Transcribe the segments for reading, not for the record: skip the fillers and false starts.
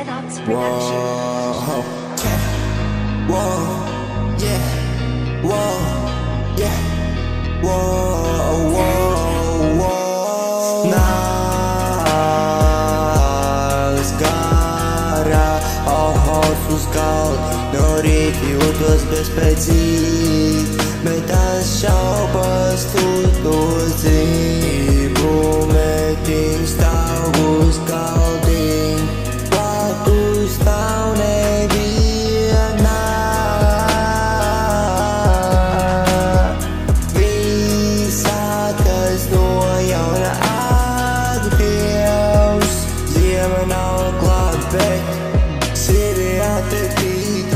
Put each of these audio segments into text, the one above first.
Redox Productions. Whoa, yeah, whoa, yeah, whoa, whoa, whoa. Nāc garā, ohos uz galda, no rīta jūtos bezspēcīgi, bet tās šaubas tu to dzīvu metiņu stāv uz galdiņu, platu stāv nevienā. Visā, kas no jauna atpieus, ziema nav klāt, bet sirdi atepīt,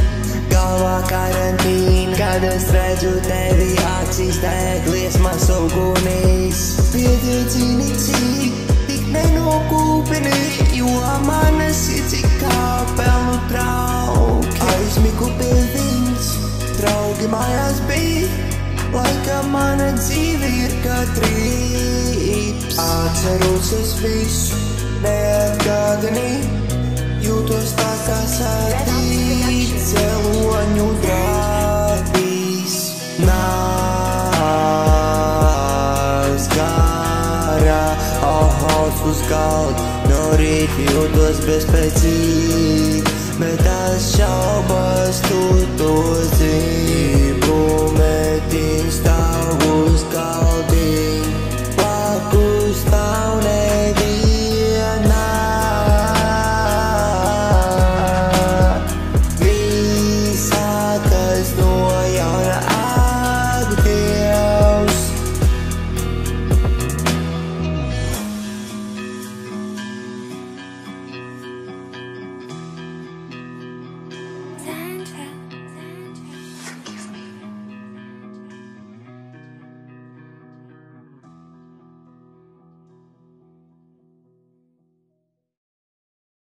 galvā karantīna, kad es redzu tevi acīs deg liesmas ugunīs. Pietiecini cik, tik nenokūpini, jo mana sirds ir kā pelnu trauki. Aizmigu pie viņas, draugi mājās bija, laikam mana dzīve ir kā trīps. Atceros es visu, neatgādini, jūtos tā kā sātīt celoņu drāpīs. Nāc garā, ohos uz galda, no rīta jūtos bezspēcīgi, bet tās šaubas tu to dzīvu metiņu stāv